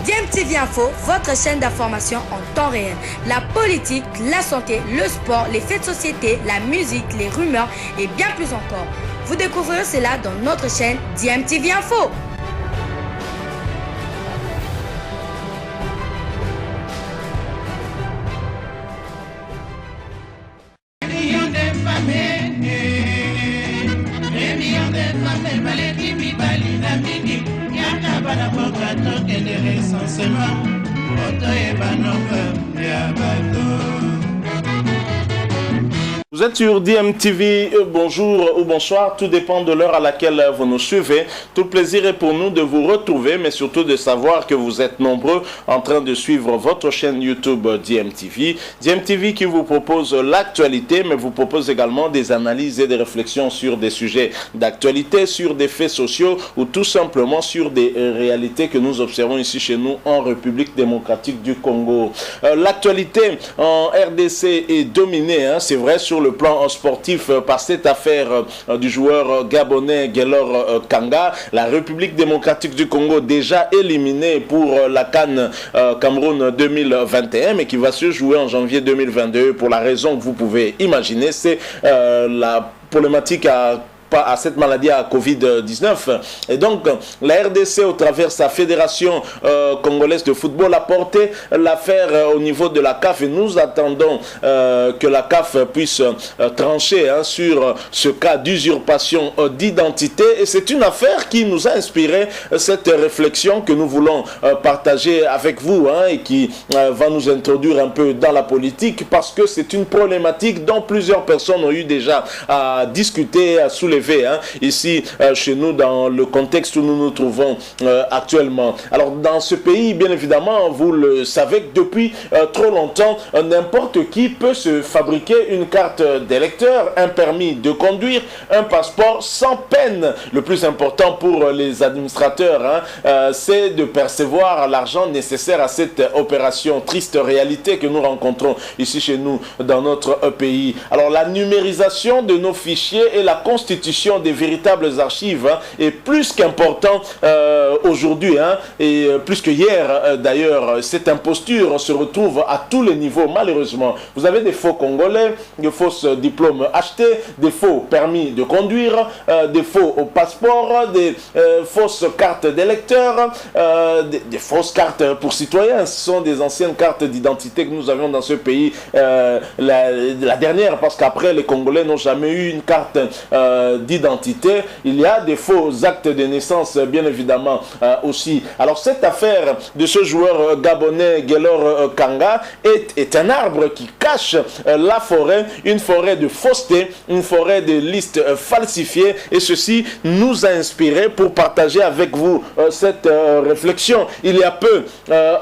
DMTV Info, votre chaîne d'information en temps réel. La politique, la santé, le sport, les faits de société, la musique, les rumeurs et bien plus encore. Vous découvrirez cela dans notre chaîne DMTV Info. Vous êtes sur DMTV, bonjour ou bonsoir, tout dépend de l'heure à laquelle vous nous suivez. Tout le plaisir est pour nous de vous retrouver, mais surtout de savoir que vous êtes nombreux en train de suivre votre chaîne YouTube DMTV. DMTV qui vous propose l'actualité, mais vous propose également des analyses et des réflexions sur des sujets d'actualité, sur des faits sociaux ou tout simplement sur des réalités que nous observons ici chez nous en République démocratique du Congo. L'actualité en RDC est dominée, c'est vrai, sur le plan sportif par cette affaire du joueur gabonais Guelor Kanga. La République démocratique du Congo déjà éliminée pour la CAN Cameroun 2021 mais qui va se jouer en janvier 2022 pour la raison que vous pouvez imaginer, c'est la problématique à cette maladie à Covid-19. Et donc, la RDC, au travers de sa fédération congolaise de football, a porté l'affaire au niveau de la CAF et nous attendons que la CAF puisse trancher sur ce cas d'usurpation d'identité. Et c'est une affaire qui nous a inspiré cette réflexion que nous voulons partager avec vous et qui va nous introduire un peu dans la politique parce que c'est une problématique dont plusieurs personnes ont eu déjà à discuter, à soulever ici chez nous dans le contexte où nous nous trouvons actuellement. Alors dans ce pays, bien évidemment, vous le savez que depuis trop longtemps, n'importe qui peut se fabriquer une carte d'électeur, un permis de conduire, un passeport sans peine. Le plus important pour les administrateurs, c'est de percevoir l'argent nécessaire à cette opération, triste réalité que nous rencontrons ici chez nous dans notre pays. Alors la numérisation de nos fichiers et la constitution des véritables archives est plus qu'important aujourd'hui et plus que hier d'ailleurs. Cette imposture se retrouve à tous les niveaux malheureusement. Vous avez des faux Congolais, des fausses diplômes achetés, des faux permis de conduire, des faux passeports, des fausses cartes d'électeurs, des fausses cartes pour citoyens. Ce sont des anciennes cartes d'identité que nous avions dans ce pays. La dernière, parce qu'après les Congolais n'ont jamais eu une carte d'identité. Il y a des faux actes de naissance bien évidemment aussi. Alors cette affaire de ce joueur gabonais Guelor Kanga est un arbre qui cache la forêt, une forêt de fausseté, une forêt de listes falsifiées et ceci nous a inspiré pour partager avec vous cette réflexion. Il y a peu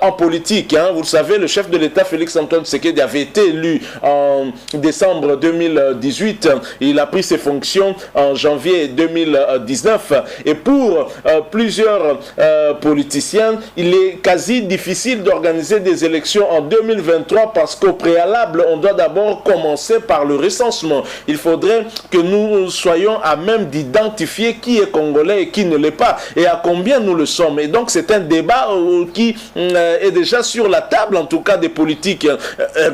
en politique, vous le savez, le chef de l'État Félix Antoine Tshisekedi avait été élu en décembre 2018. Il a pris ses fonctions en janvier 2019 et pour plusieurs politiciens, il est quasi difficile d'organiser des élections en 2023 parce qu'au préalable, on doit d'abord commencer par le recensement. Il faudrait que nous soyons à même d'identifier qui est congolais et qui ne l'est pas et à combien nous le sommes. Et donc c'est un débat qui est déjà sur la table, en tout cas des politiques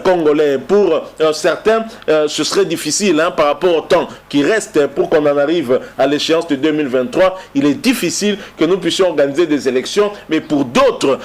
congolais. Pour certains, ce serait difficile par rapport au temps qui reste pour qu'on en arrive à l'échéance de 2023. Il est difficile que nous puissions organiser des élections, mais pour d'autres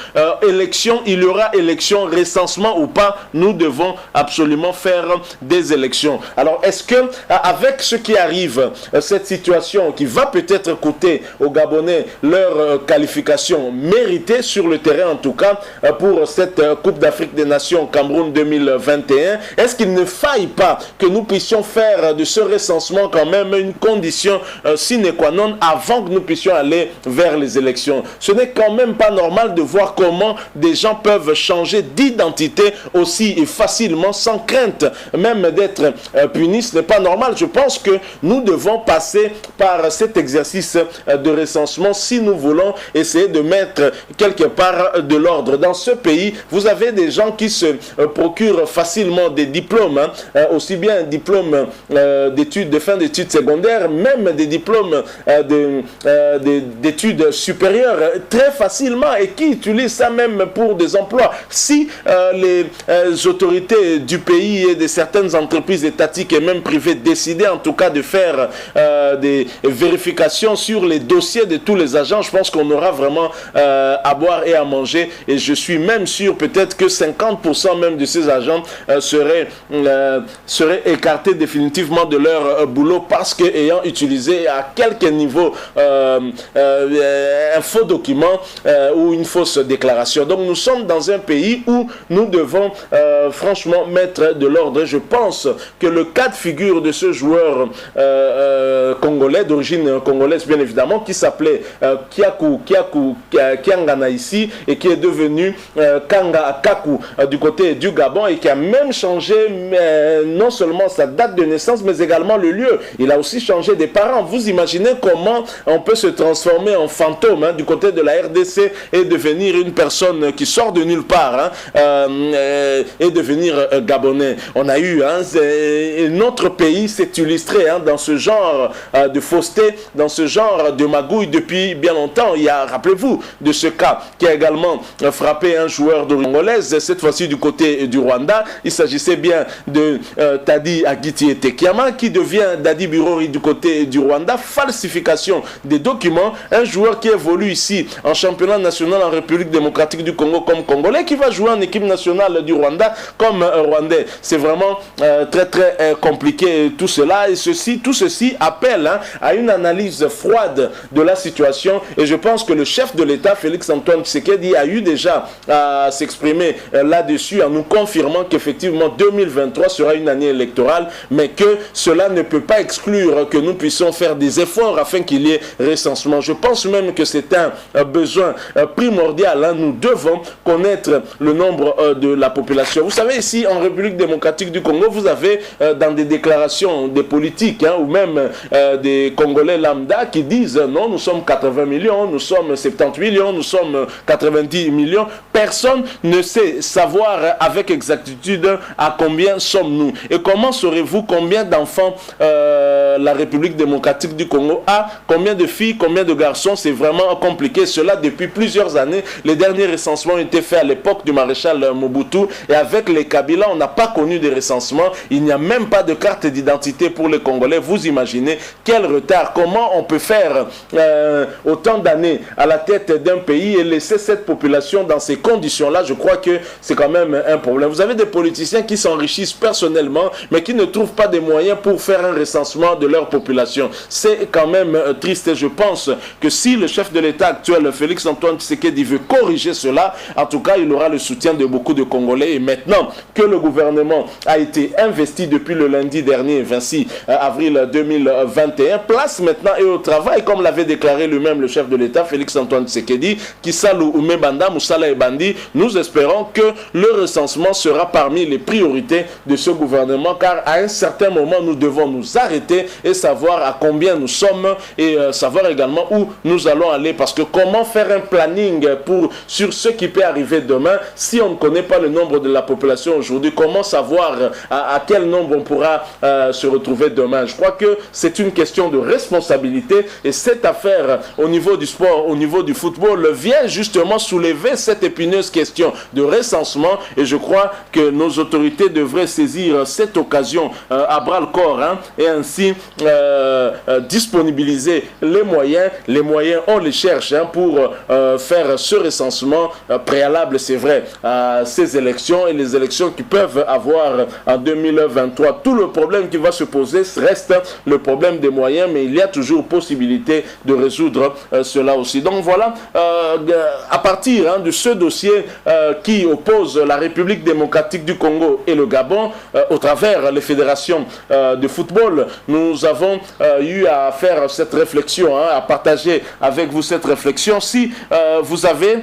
élections, il y aura élections, recensement ou pas, nous devons absolument faire des élections. Alors est-ce que avec ce qui arrive, cette situation qui va peut-être coûter aux Gabonais leur qualification méritée sur le terrain en tout cas pour cette Coupe d'Afrique des Nations Cameroun 2021, est-ce qu'il ne faille pas que nous puissions faire de ce recensement quand même une condition sine qua non avant que nous puissions aller vers les élections? Ce n'est quand même pas normal de voir comment des gens peuvent changer d'identité aussi facilement sans crainte même d'être punis. Ce n'est pas normal. Je pense que nous devons passer par cet exercice de recensement si nous voulons essayer de mettre quelque part de l'ordre. Dans ce pays, vous avez des gens qui se procurent facilement des diplômes, aussi bien diplômes d'études, de fin d'études secondaires, universitaires, même des diplômes d'études supérieures très facilement et qui utilisent ça même pour des emplois. Si les autorités du pays et de certaines entreprises étatiques et même privées décidaient en tout cas de faire des vérifications sur les dossiers de tous les agents, je pense qu'on aura vraiment à boire et à manger, et je suis même sûr peut-être que 50% même de ces agents seraient écartés définitivement de leur boulot parce que ayant utilisé à quelque niveau un faux document ou une fausse déclaration. Donc nous sommes dans un pays où nous devons franchement mettre de l'ordre. Je pense que le cas de figure de ce joueur congolais, d'origine congolaise bien évidemment, qui s'appelait Kiangana ici et qui est devenu Kanga Kaku du côté du Gabon et qui a même changé non seulement sa date de naissance mais également le lieu. Il a aussi changé des parents. Vous imaginez comment on peut se transformer en fantôme du côté de la RDC et devenir une personne qui sort de nulle part et devenir gabonais. On a eu notre pays s'est illustré dans ce genre de fausseté, dans ce genre de magouille depuis bien longtemps. Il y a, rappelez-vous, de ce cas qui a également frappé un joueur d'origine congolaise, cette fois-ci du côté du Rwanda. Il s'agissait bien de Tadi Agiti Tekiama qui devient Dadi Birori du côté du Rwanda. Falsification des documents. Un joueur qui évolue ici en championnat national en République démocratique du Congo comme Congolais, qui va jouer en équipe nationale du Rwanda comme Rwandais. C'est vraiment très très compliqué tout cela, et tout ceci appelle à une analyse froide de la situation, et je pense que le chef de l'État, Félix-Antoine Tshisekedi, a eu déjà à s'exprimer là-dessus en nous confirmant qu'effectivement 2023 sera une année électorale, mais que cela ne peut pas exclure que nous puissions faire des efforts afin qu'il y ait recensement. Je pense même que c'est un besoin primordial. Nous devons connaître le nombre de la population. Vous savez, ici en République démocratique du Congo, vous avez dans des déclarations des politiques ou même des Congolais lambda qui disent non, nous sommes 80 millions, nous sommes 70 millions, nous sommes 90 millions. Personne ne sait savoir avec exactitude à combien sommes-nous. Et comment saurez-vous combien d'enfants la République démocratique du Congo a, combien de filles, combien de garçons? C'est vraiment compliqué. Cela depuis plusieurs années. Les derniers recensements ont été faits à l'époque du maréchal Mobutu, et avec les Kabila, on n'a pas connu de recensement. Il n'y a même pas de carte d'identité pour les Congolais. Vous imaginez quel retard. Comment on peut faire autant d'années à la tête d'un pays et laisser cette population dans ces conditions-là? Je crois que c'est quand même un problème. Vous avez des politiciens qui s'enrichissent personnellement, mais qui ne trouvent pas des moyens pour faire un recensement de leur population. C'est quand même triste, et je pense que si le chef de l'État actuel, Félix-Antoine Tshisekedi, veut corriger cela, en tout cas, il aura le soutien de beaucoup de Congolais. Et maintenant que le gouvernement a été investi depuis le lundi dernier, 26 avril 2021, place maintenant et au travail, comme l'avait déclaré lui-même le chef de l'État, Félix-Antoine Tshisekedi, Kisalu Umebanda, Moussala Ebandi, nous espérons que le recensement sera parmi les priorités de ce gouvernement, car à un certain moment, nous devons nous arrêter et savoir à combien nous sommes, et savoir également où nous allons aller, parce que comment faire un planning sur ce qui peut arriver demain si on ne connaît pas le nombre de la population aujourd'hui? Comment savoir à quel nombre on pourra se retrouver demain? Je crois que c'est une question de responsabilité, et cette affaire au niveau du sport, au niveau du football, vient justement soulever cette épineuse question de recensement, et je crois que nos autorités devraient saisir cette occasion à bras le corps et ainsi disponibiliser les moyens. Les moyens, on les cherche pour faire ce recensement préalable, c'est vrai, à ces élections et les élections qui peuvent avoir en 2023. Tout le problème qui va se poser reste le problème des moyens, mais il y a toujours possibilité de résoudre cela aussi. Donc voilà, à partir de ce dossier qui oppose la République démocratique du Congo et le Gabon, au travers les fédérations de football, nous avons eu à faire cette réflexion, à partager avec vous cette réflexion. Si vous avez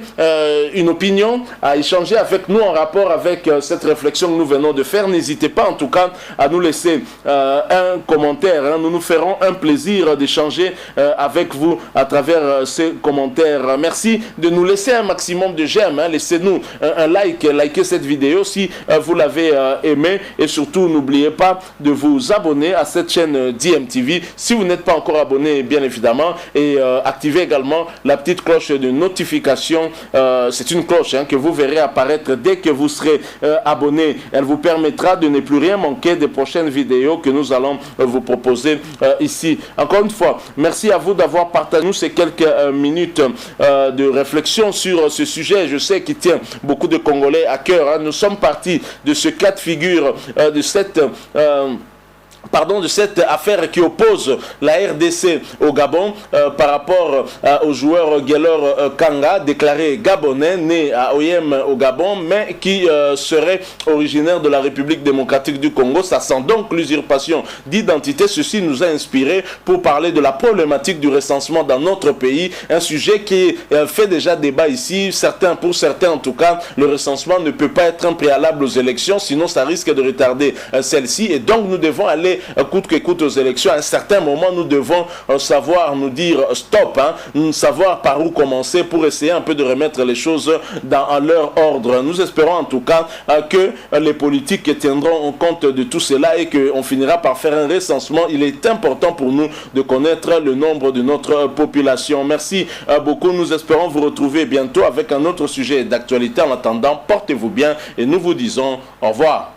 une opinion à échanger avec nous en rapport avec cette réflexion que nous venons de faire, n'hésitez pas en tout cas à nous laisser un commentaire. Nous nous ferons un plaisir d'échanger avec vous à travers ces commentaires. Merci de nous laisser un maximum de j'aime. Laissez-nous un like, likez cette vidéo si vous l'avez aimé, et surtout n'oubliez pas de vous abonner à cette chaîne DMTV. Si vous n'êtes pas encore abonné, bien évidemment, et activez également la petite cloche de notification. C'est une cloche que vous verrez apparaître dès que vous serez abonné. Elle vous permettra de ne plus rien manquer des prochaines vidéos que nous allons vous proposer ici. Encore une fois, merci à vous d'avoir partagé nous ces quelques minutes de réflexion sur ce sujet. Je sais qu'il tient beaucoup de Congolais à cœur. Nous sommes partis de ce cas de figure, de cette affaire qui oppose la RDC au Gabon par rapport au joueur Guelor Kanga, déclaré gabonais, né à Oyem au Gabon, mais qui serait originaire de la République démocratique du Congo. Ça sent donc l'usurpation d'identité. Ceci nous a inspiré pour parler de la problématique du recensement dans notre pays, un sujet qui fait déjà débat ici. Pour certains en tout cas, le recensement ne peut pas être un préalable aux élections, sinon ça risque de retarder celle-ci, et donc nous devons aller coûte que coûte aux élections. À un certain moment, nous devons savoir nous dire stop, savoir par où commencer pour essayer un peu de remettre les choses dans leur ordre. Nous espérons en tout cas que les politiques tiendront compte de tout cela et qu'on finira par faire un recensement. Il est important pour nous de connaître le nombre de notre population. Merci beaucoup. Nous espérons vous retrouver bientôt avec un autre sujet d'actualité. En attendant, portez-vous bien et nous vous disons au revoir.